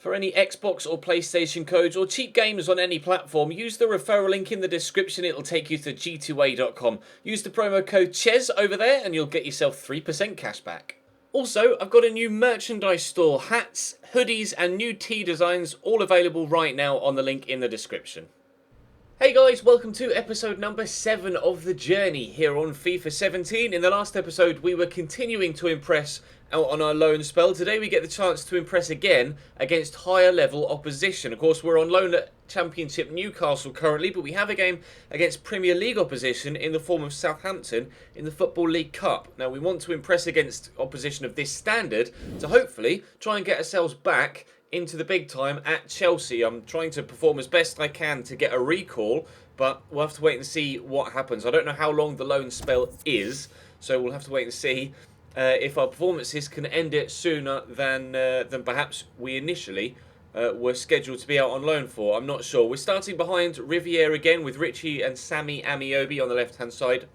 For any Xbox or PlayStation codes or cheap games on any platform, use the referral link in the description. It'll take you to g2a.com. Use the promo code CHES over there and you'll get yourself 3% cash back. Also, I've got a new merchandise store, hats, hoodies and new tee designs, all available right now on the link in the description. Hey guys, welcome to episode number 7 of The Journey here on FIFA 17. In the last episode, we were continuing to impress out on our loan spell. Today we get the chance to impress again against higher level opposition. Of course, we're on loan at Championship Newcastle currently, but we have a game against Premier League opposition in the form of Southampton in the Football League Cup. Now, we want to impress against opposition of this standard to hopefully try and get ourselves back into the big time at Chelsea. I'm trying to perform as best I can to get a recall, but we'll have to wait and see what happens. I don't know how long the loan spell is, so we'll have to wait and see if our performances can end it sooner than perhaps we initially were scheduled to be out on loan for. I'm not sure. We're starting behind Riviere again with Richie and Sammy Amiobi on the left-hand side.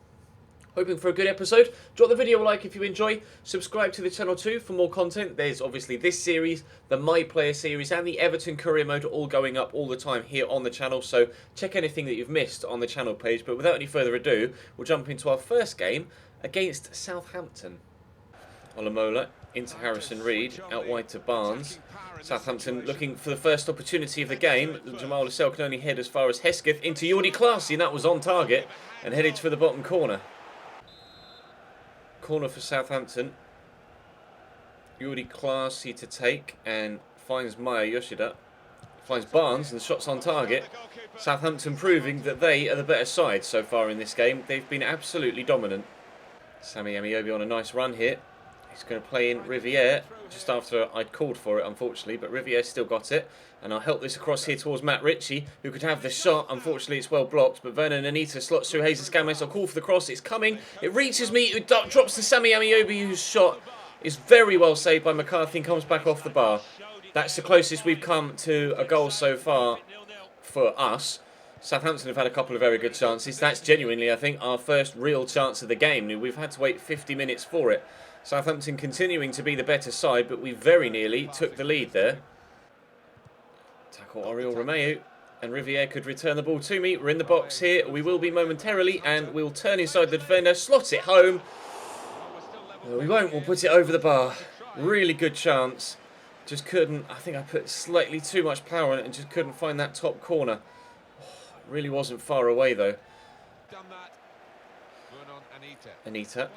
Hoping for a good episode. Drop the video a like if you enjoy. Subscribe to the channel too for more content. There's obviously this series, the My Player series and the Everton Courier mode all going up all the time here on the channel. So check anything that you've missed on the channel page. But without any further ado, we'll jump into our first game against Southampton. Olamola into Harrison Reed, out wide to Barnes. Southampton looking for the first opportunity of the game. Jamal Lascelles can only head as far as Hesketh into Jordi Claessy, and that was on target and headed for the bottom corner. Corner for Southampton. Jordi Claessy to take and finds Maya Yoshida. Finds Barnes and the shot's on target. Southampton proving that they are the better side so far in this game. They've been absolutely dominant. Sammy Amiobi on a nice run here. He's going to play in Riviere just after I'd called for it, unfortunately, but Riviere still got it. And I'll help this across here towards Matt Ritchie, who could have the shot. Unfortunately, it's well blocked, but Vernon Anita slots through Jesus Games. I'll call for the cross. It's coming. It reaches me. It drops to Sammy Amiobi, whose shot is very well saved by McCarthy and comes back off the bar. That's the closest we've come to a goal so far for us. Southampton have had a couple of very good chances. That's genuinely, I think, our first real chance of the game. We've had to wait 50 minutes for it. Southampton continuing to be the better side, but we very nearly took the lead there. Tackle Oriol Romeu, and Riviere could return the ball to me. We're in the box here. We will be momentarily, and we'll turn inside the defender, slot it home. No, we won't. We'll put it over the bar. Really good chance. Just couldn't. I think I put slightly too much power on it and just couldn't find that top corner. It really wasn't far away, though. Anita.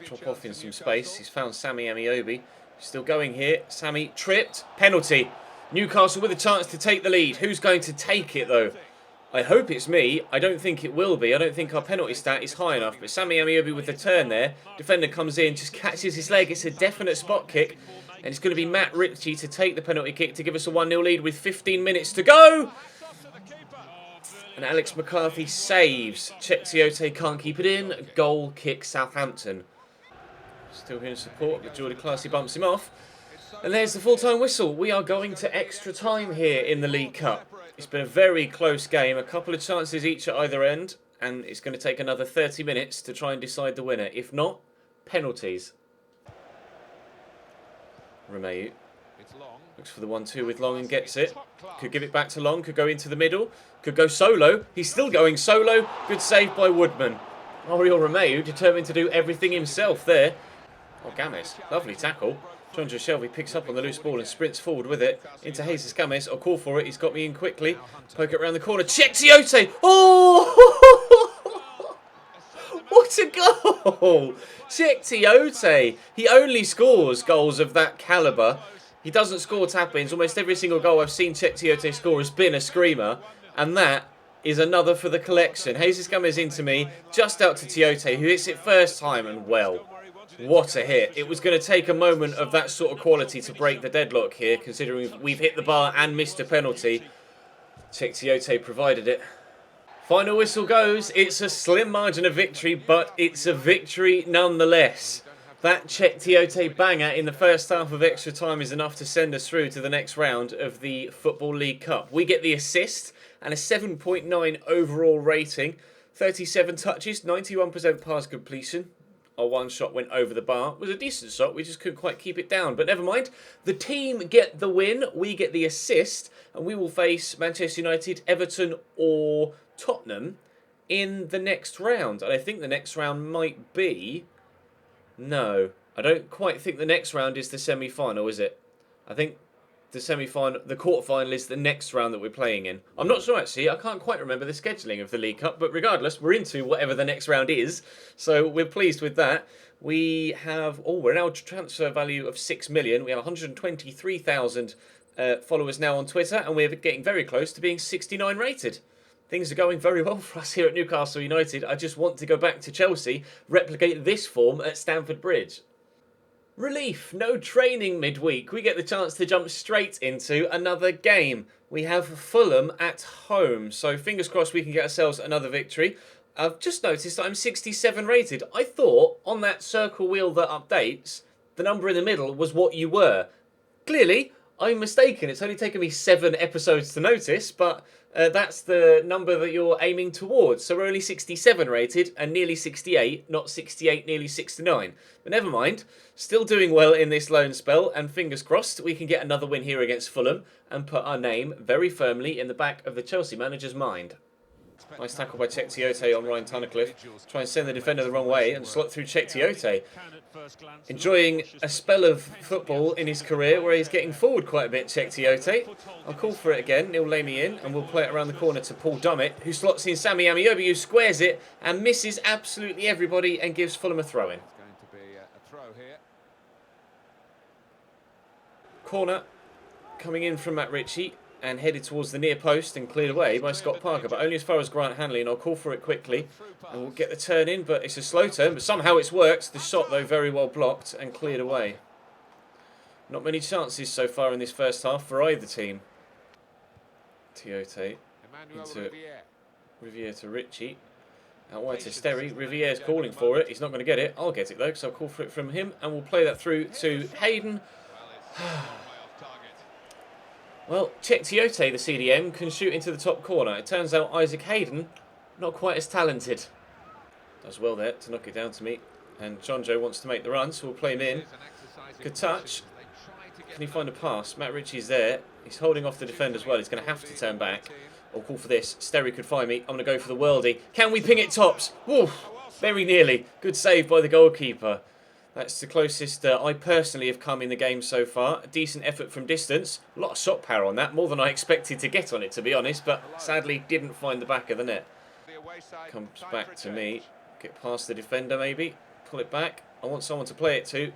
Chop off in some space. He's found Sammy Amiobi. Still going here. Sammy tripped. Penalty. Newcastle with a chance to take the lead. Who's going to take it, though? I hope it's me. I don't think it will be. I don't think our penalty stat is high enough. But Sammy Amiobi with the turn there. Defender comes in, just catches his leg. It's a definite spot kick. And it's going to be Matt Ritchie to take the penalty kick to give us a 1-0 lead with 15 minutes to go. And Alex McCarthy saves. Chesnoid can't keep it in. Goal kick Southampton. Still here in support, but Jordi Claessy bumps him off. And there's the full-time whistle. We are going to extra time here in the League Cup. It's been a very close game. A couple of chances each at either end. And it's going to take another 30 minutes to try and decide the winner. If not, penalties. Romeu looks for the 1-2 with Long and gets it. Could give it back to Long. Could go into the middle. Could go solo. He's still going solo. Good save by Woodman. Oriol Romeu determined to do everything himself there. Oh, Games. Lovely tackle. John Shelby picks up on the loose ball and sprints forward with it. Into Jesus Games. I'll call for it. He's got me in quickly. Poke it around the corner. Chesnoid! Oh! What a goal! Chesnoid! He only scores goals of that calibre. He doesn't score tap-ins. Almost every single goal I've seen Chesnoid score has been a screamer. And that is another for the collection. Jesus Games into me. Just out to Tiote, who hits it first time and well. What a hit. It was going to take a moment of that sort of quality to break the deadlock here, considering we've hit the bar and missed a penalty. Chesnoid provided it. Final whistle goes. It's a slim margin of victory, but it's a victory nonetheless. That Chesnoid banger in the first half of extra time is enough to send us through to the next round of the Football League Cup. We get the assist and a 7.9 overall rating. 37 touches, 91% pass completion. Our one shot went over the bar. It was a decent shot. We just couldn't quite keep it down. But never mind. The team get the win. We get the assist. And we will face Manchester United, Everton or Tottenham in the next round. And I think the next round might be... No. I don't quite think the next round is the semi-final, is it? I think the semi-final, the quarter-final is the next round that we're playing in. I'm not sure, actually. I can't quite remember the scheduling of the League Cup. But regardless, we're into whatever the next round is. So we're pleased with that. We have... Oh, we're now a transfer value of 6 million. We have 123,000 followers now on Twitter. And we're getting very close to being 69 rated. Things are going very well for us here at Newcastle United. I just want to go back to Chelsea, replicate this form at Stamford Bridge. Relief, no training midweek. We get the chance to jump straight into another game. We have Fulham at home, so fingers crossed we can get ourselves another victory. I've just noticed that I'm 67 rated. I thought on that circle wheel that updates, the number in the middle was what you were. Clearly, I'm mistaken. It's only taken me 7 episodes to notice, but that's the number that you're aiming towards. So we're only 67 rated and nearly 68, not 68, nearly 69. But never mind. Still doing well in this loan spell, and fingers crossed we can get another win here against Fulham and put our name very firmly in the back of the Chelsea manager's mind. Nice tackle by Chesnoid on Ryan Tunnicliffe. Try and send the defender the wrong way and slot through Chesnoid. Enjoying a spell of football in his career where he's getting forward quite a bit, Chesnoid. I'll call for it again. He'll lay me in and we'll play it around the corner to Paul Dummett, who slots in Sammy Amiobi, who squares it and misses absolutely everybody and gives Fulham a throw-in. Corner coming in from Matt Ritchie and headed towards the near post and cleared away by Scott Parker, but only as far as Grant Hanley, and I'll call for it quickly and we'll get the turn in, but it's a slow turn, but somehow it's worked. The shot though very well blocked and cleared away. Not many chances so far in this first half for either team. Tiote into Riviere to Ritchie, out wide to Sterry. Riviere's calling for it, he's not going to get it. I'll get it though, because I'll call for it from him and we'll play that through to Hayden. Well, Chesnoid, the CDM, can shoot into the top corner. It turns out Isaac Hayden, not quite as talented. Does well there to knock it down to me. And John Joe wants to make the run, so we'll play him in. Good touch. Can he find a pass? Matt Ritchie's there. He's holding off the defender as well. He's going to have to turn back. I'll call for this. Sterry could find me. I'm going to go for the worldie. Can we ping it tops? Woof! Very nearly. Good save by the goalkeeper. That's the closest I personally have come in the game so far. A decent effort from distance. A lot of shot power on that, more than I expected to get on it, to be honest, but sadly didn't find the back of the net. Comes back to me. Get past the defender maybe. Pull it back. I want someone to play it to.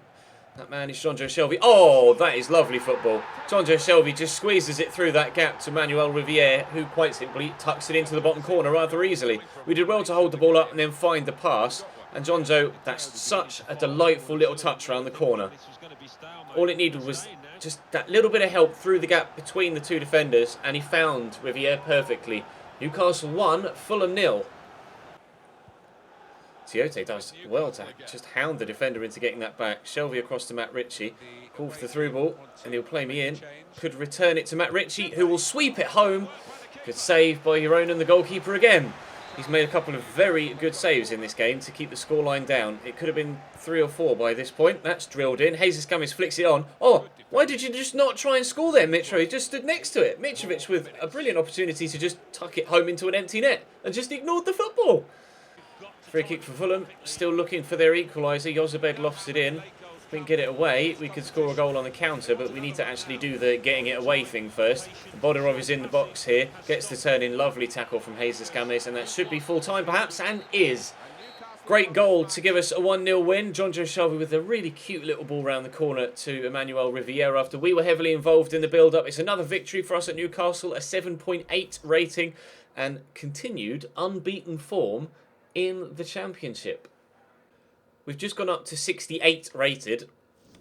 That man is Jonjo Shelvey. Oh, that is lovely football. Jonjo Shelvey just squeezes it through that gap to Manuel Riviere, who quite simply tucks it into the bottom corner rather easily. We did well to hold the ball up and then find the pass. And Jonjo, that's such a delightful little touch around the corner. All it needed was just that little bit of help through the gap between the two defenders, and he found Riviere perfectly. Newcastle 1, Fulham 0. Tiote does well to just hound the defender into getting that back. Shelvey across to Matt Ritchie. Call for the through ball, and he'll play me in. Could return it to Matt Ritchie, who will sweep it home. Good save by Jeroen, the goalkeeper again. He's made a couple of very good saves in this game to keep the scoreline down. It could have been 3 or 4 by this point. That's drilled in. Jesus Gomez flicks it on. Oh, why did you just not try and score there, Mitro? He just stood next to it. Mitrovic with a brilliant opportunity to just tuck it home into an empty net and just ignored the football. Free kick for Fulham. Still looking for their equaliser. Jozabed lofts it in. If we can get it away, we could score a goal on the counter, but we need to actually do the getting it away thing first. Bodorov is in the box here, gets the turn in, lovely tackle from Jesus Gomez, and that should be full time perhaps, and is. Great goal to give us a 1-0 win. Jonjo Shelvey with a really cute little ball round the corner to Emmanuel Riviere after we were heavily involved in the build-up. It's another victory for us at Newcastle, a 7.8 rating, and continued unbeaten form in the Championship. We've just gone up to 68 rated,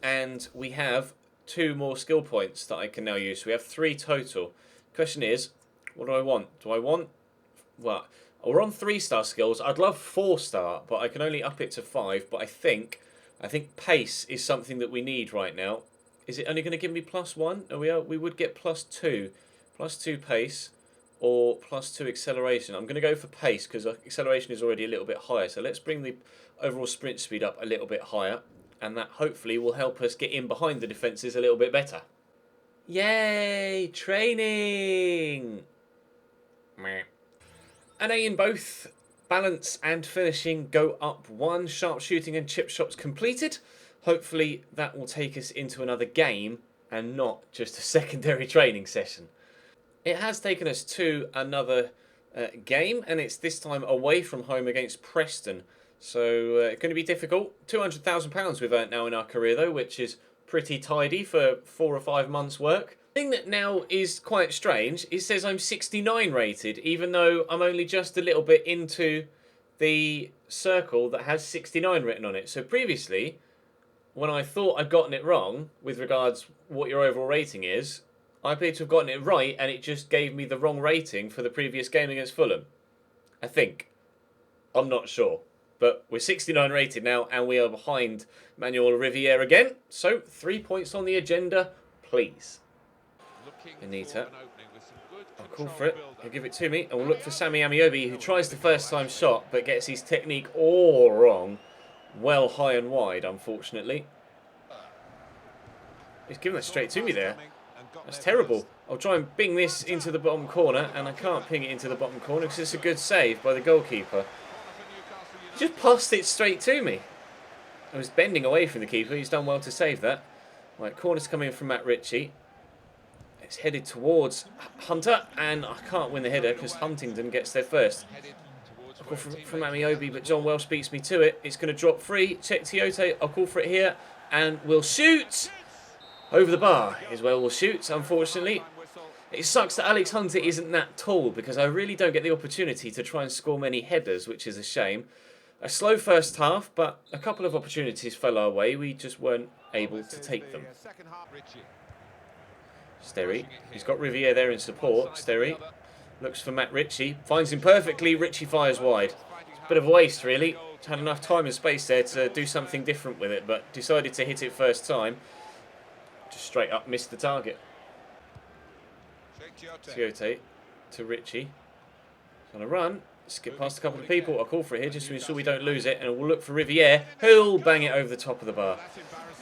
and we have 2 more skill points that I can now use. So we have 3 total. Question is, what do I want? Well, we're on 3-star skills. I'd love 4-star, but I can only up it to 5. But I think pace is something that we need right now. Is it only going to give me +1? No, we would get +2. +2 pace. or +2 acceleration? I'm going to go for pace because acceleration is already a little bit higher. So let's bring the overall sprint speed up a little bit higher, and that hopefully will help us get in behind the defences a little bit better. Yay! Training! Meh. And in both balance and finishing go up 1. Sharpshooting and chip shots completed. Hopefully that will take us into another game and not just a secondary training session. It has taken us to another game, and it's this time away from home against Preston. So it's going to be difficult. £200,000 we've earned now in our career though, which is pretty tidy for 4 or 5 months' work. The thing that now is quite strange, it says I'm 69 rated, even though I'm only just a little bit into the circle that has 69 written on it. So previously, when I thought I'd gotten it wrong with regards what your overall rating is, I appear to have gotten it right, and it just gave me the wrong rating for the previous game against Fulham. I think. I'm not sure. But we're 69 rated now, and we are behind Manuel Riviere again. So, 3 points on the agenda, please. Anita. I'll call for it. He'll give it to me, and we'll look for Sammy Amiobi, who tries the first time shot, but gets his technique all wrong. Well high and wide, unfortunately. He's given that straight to me there. That's terrible. I'll try and ping this into the bottom corner, and I can't ping it into the bottom corner because it's a good save by the goalkeeper. He just passed it straight to me. I was bending away from the keeper. He's done well to save that. Right, corner's coming in from Matt Ritchie. It's headed towards Hunter, and I can't win the header because Huntington gets there first. I'll call from Amiobi, but John Welsh beats me to it. It's going to drop free. Check Tiote. I'll call for it here, and we'll shoot. Over the bar is where we'll shoot, unfortunately. It sucks that Alex Hunter isn't that tall because I really don't get the opportunity to try and score many headers, which is a shame. A slow first half, but a couple of opportunities fell our way. We just weren't able to take them. Sterry. He's got Riviere there in support. Sterry looks for Matt Ritchie. Finds him perfectly. Ritchie fires wide. It's a bit of a waste, really. Had enough time and space there to do something different with it, but decided to hit it first time. Just straight up missed the target. Tiote to Ritchie. He's on a run. Skip past a couple of people. I'll call for it here just to ensure we don't lose it. And we'll look for Riviere, who'll bang it over the top of the bar.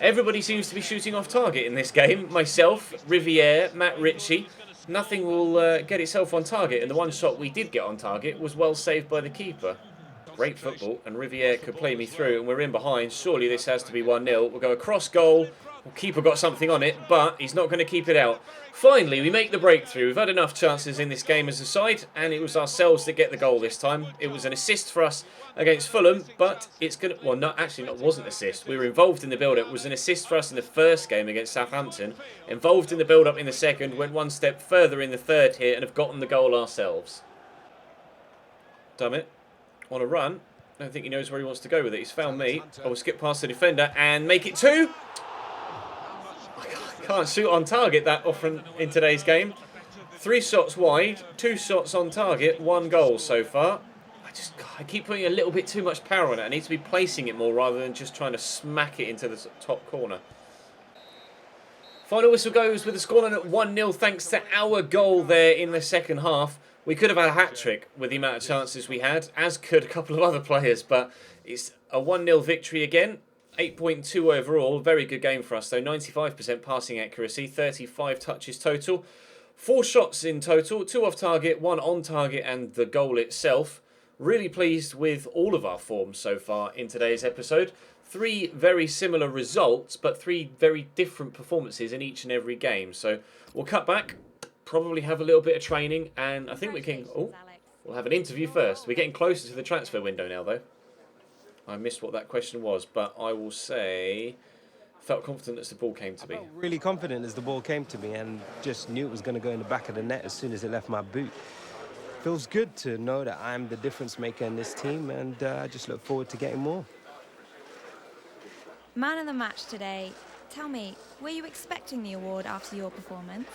Everybody seems to be shooting off target in this game. Myself, Riviere, Matt Ritchie. Nothing will get itself on target. And the one shot we did get on target was well saved by the keeper. Great football. And Riviere could play me through. And we're in behind. Surely this has to be 1-0. We'll go across goal. Well, keeper got something on it, but he's not going to keep it out. Finally, we make the breakthrough. We've had enough chances in this game as a side, and it was ourselves that get the goal this time. It was an assist for us against Fulham, but it's going to... Well, no, actually, it wasn't an assist. We were involved in the build-up. It was an assist for us in the first game against Southampton. Involved in the build-up in the second, went one step further in the third here, and have gotten the goal ourselves. Dummett, on a run. I don't think he knows where he wants to go with it. He's found me. I will skip past the defender and make it 2. Can't shoot on target that often in today's game. 3 shots wide, 2 shots on target, 1 goal so far. I keep putting a little bit too much power on it. I need to be placing it more rather than just trying to smack it into the top corner. Final whistle goes with the scoreline at 1-0 thanks to our goal there in the second half. We could have had a hat-trick with the amount of chances we had, as could a couple of other players, but it's a 1-0 victory again. 8.2 overall, very good game for us though. 95% passing accuracy, 35 touches total. 4 shots in total, 2 off target, 1 on target and the goal itself. Really pleased with all of our forms so far in today's episode. 3 very similar results, but 3 very different performances in each and every game. So we'll cut back, probably have a little bit of training, and I think we can... Oh, we'll have an interview first. We're getting closer to the transfer window now though. I missed what that question was, but I will say felt confident as the ball came to me. I felt really confident as the ball came to me and just knew it was going to go in the back of the net as soon as it left my boot. Feels good to know that I'm the difference maker in this team, and I just look forward to getting more. Man of the match today. Tell me, were you expecting the award after your performance?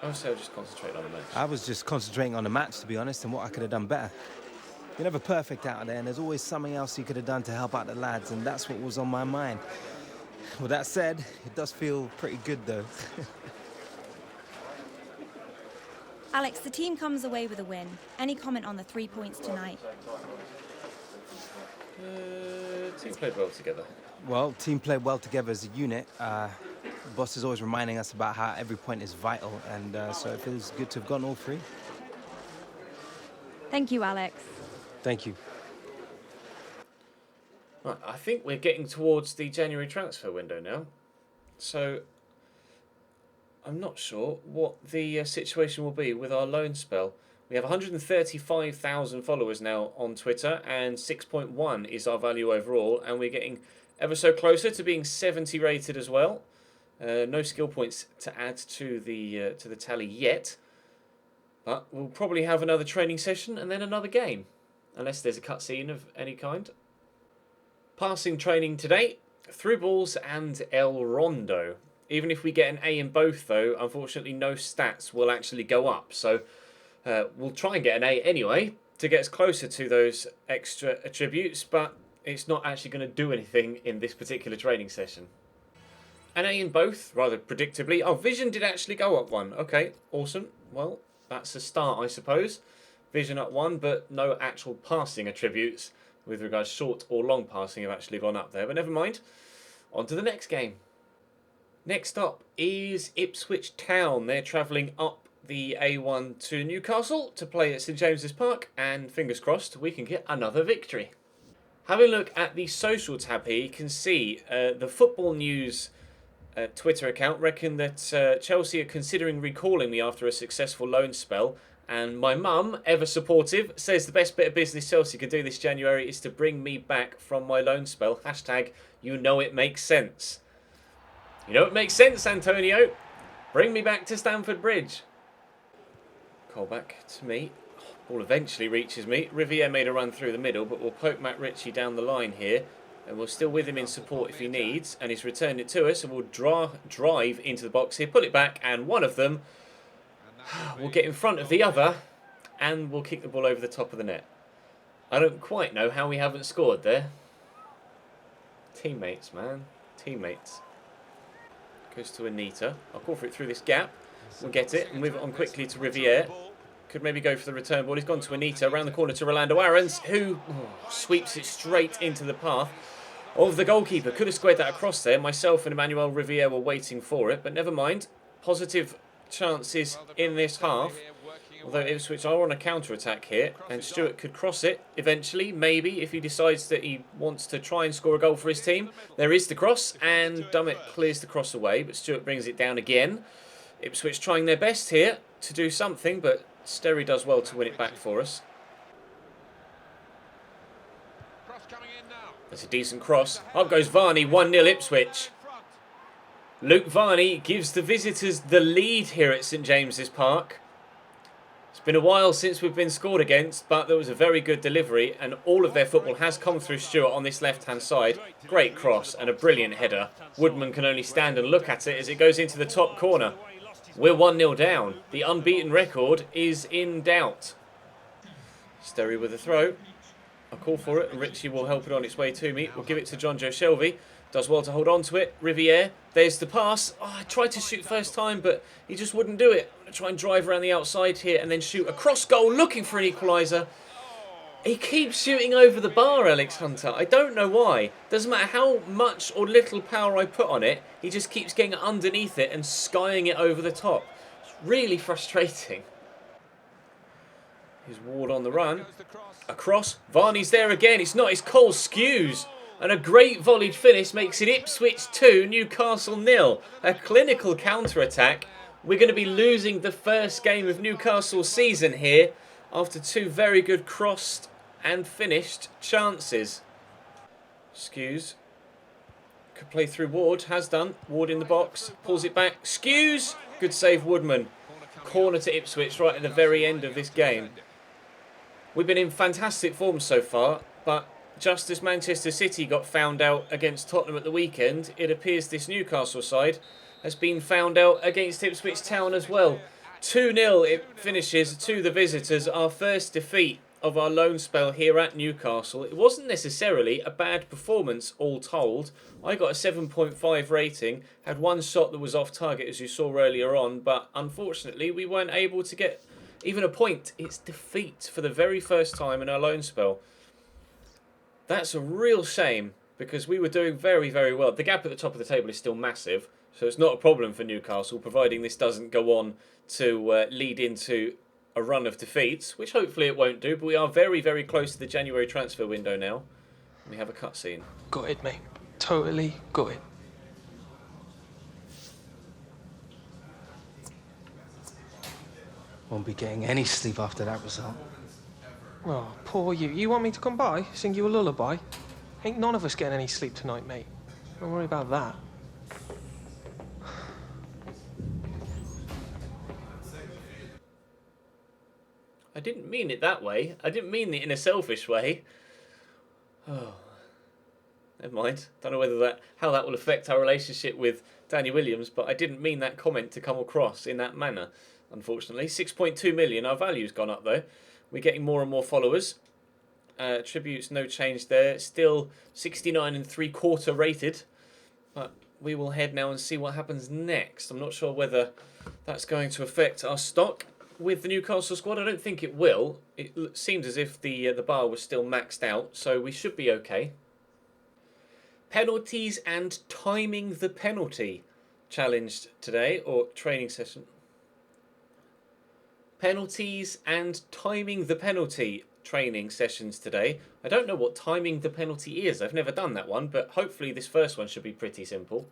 Honestly, I'll just concentrate on the match. I was just concentrating on the match, to be honest, and what I could have done better. You're never perfect out there, and there's always something else you could have done to help out the lads, and that's what was on my mind. With that said, it does feel pretty good, though. Alex, the team comes away with a win. Any comment on the 3 points tonight? Team played well together. Well, team played well together as a unit. Boss is always reminding us about how every point is vital, and so it feels good to have gotten all three. Thank you, Alex. Thank you. Right, I think we're getting towards the January transfer window now. So I'm not sure what the situation will be with our loan spell. We have 135,000 followers now on Twitter, and 6.1 is our value overall, and we're getting ever so closer to being 70 rated as well. No skill points to add to the tally yet, but we'll probably have another training session and then another game, unless there's a cutscene of any kind. Passing training today, through balls and El Rondo. Even if we get an A in both, though, unfortunately no stats will actually go up. So we'll try and get an A anyway to get us closer to those extra attributes, but it's not actually going to do anything in this particular training session. An A in both, rather predictably. Oh, vision did actually go up 1. Okay, awesome. Well, that's a start, I suppose. Vision up 1, but no actual passing attributes with regards short or long passing have actually gone up there. But never mind. On to the next game. Next up is Ipswich Town. They're travelling up the A1 to Newcastle to play at St James's Park, and fingers crossed we can get another victory. Having a look at the social tab here, you can see the Football News Twitter account reckon that Chelsea are considering recalling me after a successful loan spell. And my mum, ever supportive, says the best bit of business Chelsea could do this January is to bring me back from my loan spell. Hashtag, you know it makes sense. You know it makes sense, Antonio. Bring me back to Stamford Bridge. Call back to me. Ball eventually reaches me. Riviere made a run through the middle, but we'll poke Matt Ritchie down the line here. And we're still with him in support if he needs. And he's returned it to us. And we'll drive into the box here, pull it back, and one of them we'll get in front of the other, and we'll kick the ball over the top of the net. I don't quite know how we haven't scored there. Teammates, man. Teammates. Goes to Anita. I'll call for it through this gap. We'll get it and move it on quickly to Riviere. Could maybe go for the return ball. He's gone to Anita. Around the corner to Rolando Aarons, who sweeps it straight into the path of the goalkeeper. Could have squared that across there. Myself and Emmanuel Riviere were waiting for it, but never mind. Positive chances in this half, although Ipswich are on a counter-attack here, and Stewart could cross it eventually, maybe, if he decides that he wants to try and score a goal for his team. There is the cross, and Dummett clears the cross away, but Stewart brings it down again. Ipswich trying their best here to do something, but Sterry does well to win it back for us. That's a decent cross. Up goes Varney, 1-0 Ipswich. Luke Varney gives the visitors the lead here at St James's Park. It's been a while since we've been scored against, but there was a very good delivery, and all of their football has come through Stewart on this left-hand side. Great cross and a brilliant header. Woodman can only stand and look at it as it goes into the top corner. We're 1-0 down. The unbeaten record is in doubt. Sterry with a throw. I'll call for it, and Ritchie will help it on its way to me. We'll give it to John Joe Shelby. Does well to hold on to it. Riviere, there's the pass. Oh, I tried to shoot first time, but he just wouldn't do it. I'm going to try and drive around the outside here and then shoot a cross goal, looking for an equaliser. He keeps shooting over the bar, Alex Hunter. I don't know why. Doesn't matter how much or little power I put on it, he just keeps getting underneath it and skying it over the top. It's really frustrating. Here's Ward on the run. A cross. Varney's there again. It's not. It's Cole Skews. And a great volleyed finish makes it Ipswich 2, Newcastle 0. A clinical counter-attack. We're going to be losing the first game of Newcastle's season here after two very good crossed and finished chances. Skews could play through Ward. Has done. Ward in the box. Pulls it back. Skews. Good save, Woodman. Corner to Ipswich right at the very end of this game. We've been in fantastic form so far, but just as Manchester City got found out against Tottenham at the weekend, it appears this Newcastle side has been found out against Ipswich Town as well. 2-0 it finishes to the visitors, our first defeat of our loan spell here at Newcastle. It wasn't necessarily a bad performance all told. I got a 7.5 rating, had one shot that was off target as you saw earlier on, but unfortunately we weren't able to get even a point. It's defeat for the very first time in our loan spell. That's a real shame because we were doing very, very well. The gap at the top of the table is still massive, so it's not a problem for Newcastle, providing this doesn't go on to lead into a run of defeats, which hopefully it won't do, but we are very, very close to the January transfer window now. We have a cutscene. Gutted, mate. Totally gutted. Won't be getting any sleep after that result. Oh, poor you. You want me to come by, sing you a lullaby? Ain't none of us getting any sleep tonight, mate. Don't worry about that. I didn't mean it that way. I didn't mean it in a selfish way. Oh, never mind. Don't know whether how that will affect our relationship with Danny Williams, but I didn't mean that comment to come across in that manner, unfortunately. 6.2 million. Our value's gone up, though. We're getting more and more followers. Tributes, no change there. Still 69 3/4 rated. But we will head now and see what happens next. I'm not sure whether that's going to affect our stock with the Newcastle squad. I don't think it will. It seems as if the bar was still maxed out, so we should be okay. Penalties and timing the penalty challenged today, or training session. Penalties and timing the penalty training sessions today. I don't know what timing the penalty is. I've never done that one, but hopefully this first one should be pretty simple.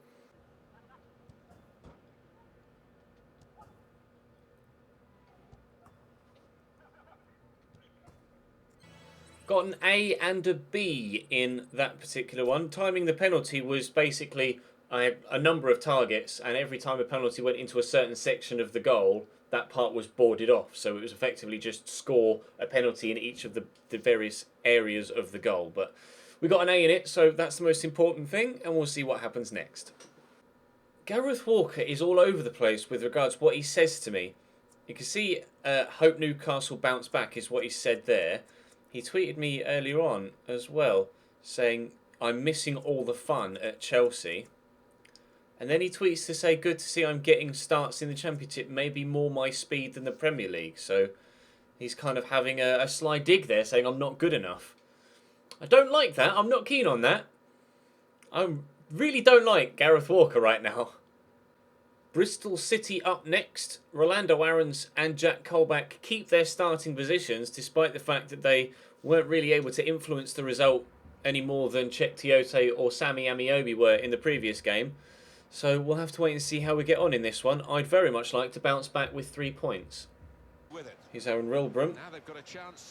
Got an A and a B in that particular one. Timing the penalty was basically I had a number of targets, and every time a penalty went into a certain section of the goal, that part was boarded off. So it was effectively just score a penalty in each of the various areas of the goal. But we got an A in it, so that's the most important thing, and we'll see what happens next. Gareth Walker is all over the place with regards to what he says to me. You can see hope Newcastle bounce back is what he said there. He tweeted me earlier on as well, saying, I'm missing all the fun at Chelsea. And then he tweets to say, good to see I'm getting starts in the Championship, maybe more my speed than the Premier League. So he's kind of having a sly dig there, saying I'm not good enough. I don't like that. I'm not keen on that. I really don't like Gareth Walker right now. Bristol City up next. Rolando Aarons and Jack Colback keep their starting positions despite the fact that they weren't really able to influence the result any more than Cheick Tiote or Sammy Amiobi were in the previous game. So we'll have to wait and see how we get on in this one. I'd very much like to bounce back with 3 points. Here's Aaron Rilbram.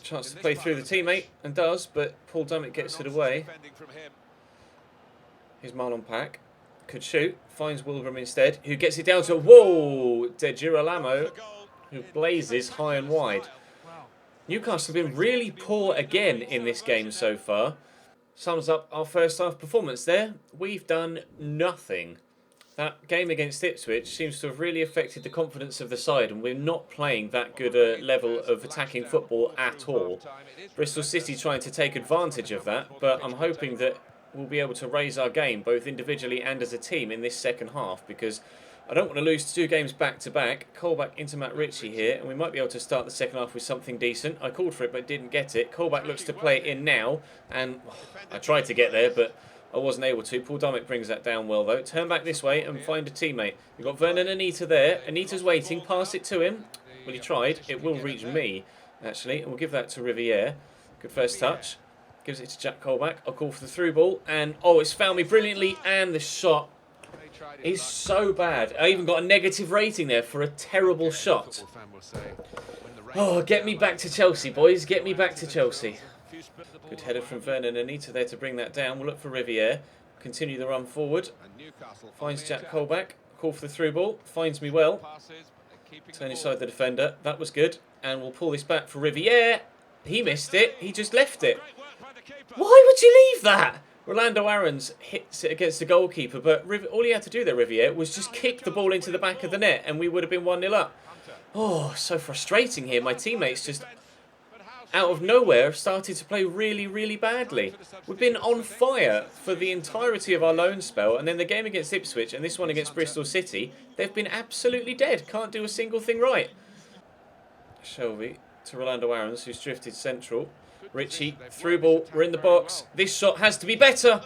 Chance to play through the teammate, and does, but Paul Dummett gets it away. Here's Marlon Pack. Could shoot, finds Wilbram instead, who gets it down to, whoa, De Girolamo, who blazes high and wide. Newcastle have been really poor again in this game so far. Sums up our first half performance there. We've done nothing. That game against Ipswich seems to have really affected the confidence of the side, and we're not playing that good a level of attacking football at all. Bristol City trying to take advantage of that, but I'm hoping that we'll be able to raise our game both individually and as a team in this second half, because I don't want to lose 2 games back to back. Colback into Matt Ritchie here, and we might be able to start the second half with something decent. I called for it but didn't get it. Colback looks to play it in now, and I tried to get there but I wasn't able to. Paul Dummett brings that down well though. Turn back this way and find a teammate. We've got Vernon Anita there. Anita's waiting. Pass it to him. Well, he tried. It will reach me actually, and we'll give that to Riviere. Good first touch. Gives it to Jack Colback. I'll call for the through ball. And, oh, it's found me brilliantly. And the shot is so bad. I even got a negative rating there for a terrible shot. Oh, get me back to Chelsea, boys. Get me back to Chelsea. Good header from Vernon Anita there to bring that down. We'll look for Riviere. Continue the run forward. Finds Jack Colback. Call for the through ball. Finds me well. Turn inside the defender. That was good. And we'll pull this back for Riviere. He missed it. He just left it. Why would you leave that? Rolando Aarons hits it against the goalkeeper, but all he had to do there, Riviere, was just kick the ball into the back of the net and we would have been 1-0 up. Oh, so frustrating here. My teammates just, out of nowhere, have started to play really, really badly. We've been on fire for the entirety of our loan spell, and then the game against Ipswich and this one against Bristol City, they've been absolutely dead. Can't do a single thing right. Shelby to Rolando Aarons, who's drifted central. Ritchie, through ball, we're in the box. This shot has to be better.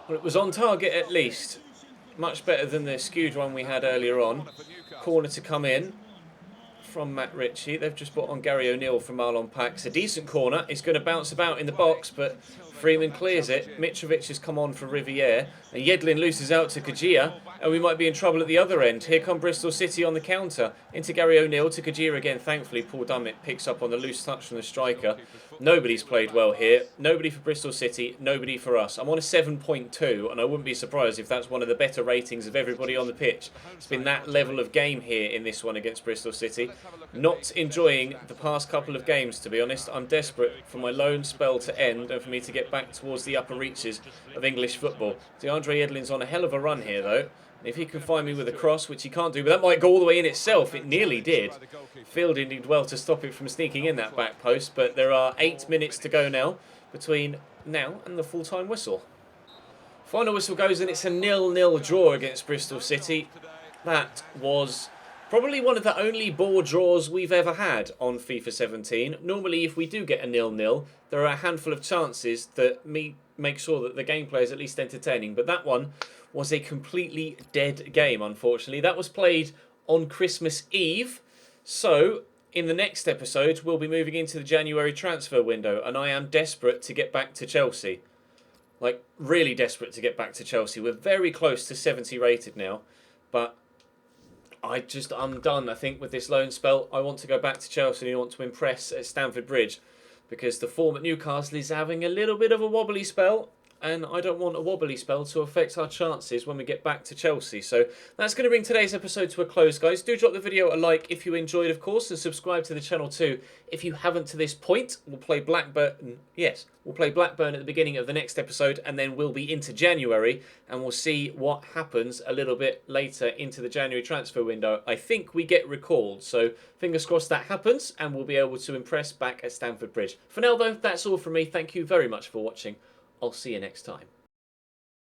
Well, it was on target at least. Much better than the skewed one we had earlier on. Corner to come in from Matt Ritchie. They've just brought on Gary O'Neill from Marlon Pax. A decent corner. It's going to bounce about in the box, but Freeman clears it. Mitrovic has come on for Riviere. And Yedlin loses out to Kajia. And we might be in trouble at the other end. Here come Bristol City on the counter. Into Gary O'Neill to Kajia again. Thankfully, Paul Dummett picks up on the loose touch from the striker. Nobody's played well here. Nobody for Bristol City. Nobody for us. I'm on a 7.2, and I wouldn't be surprised if that's one of the better ratings of everybody on the pitch. It's been that level of game here in this one against Bristol City. Not enjoying the past couple of games, to be honest. I'm desperate for my loan spell to end and for me to get back towards the upper reaches of English football. DeAndre Yedlin's on a hell of a run here, though. If he can find me with a cross, which he can't do, but that might go all the way in itself. It nearly did. Fielding did well to stop it from sneaking in that back post, but there are 8 minutes to go now between now and the full-time whistle. Final whistle goes and it's a 0-0 draw against Bristol City. That was probably one of the only ball draws we've ever had on FIFA 17. Normally, if we do get a 0-0, there are a handful of chances that make sure that the gameplay is at least entertaining, but that one was a completely dead game, unfortunately. That was played on Christmas Eve. So, in the next episode, we'll be moving into the January transfer window, and I am desperate to get back to Chelsea. Like, really desperate to get back to Chelsea. We're very close to 70 rated now, but I'm done, I think, with this loan spell. I want to go back to Chelsea and I want to impress at Stamford Bridge, because the form at Newcastle is having a little bit of a wobbly spell. And I don't want a wobbly spell to affect our chances when we get back to Chelsea. So that's going to bring today's episode to a close, guys. Do drop the video a like if you enjoyed, of course, and subscribe to the channel too if you haven't to this point. We'll play Blackburn. Yes, we'll play Blackburn at the beginning of the next episode, and then we'll be into January, and we'll see what happens a little bit later into the January transfer window. I think we get recalled, so fingers crossed that happens, and we'll be able to impress back at Stamford Bridge. For now, though, that's all from me. Thank you very much for watching. I'll see you next time.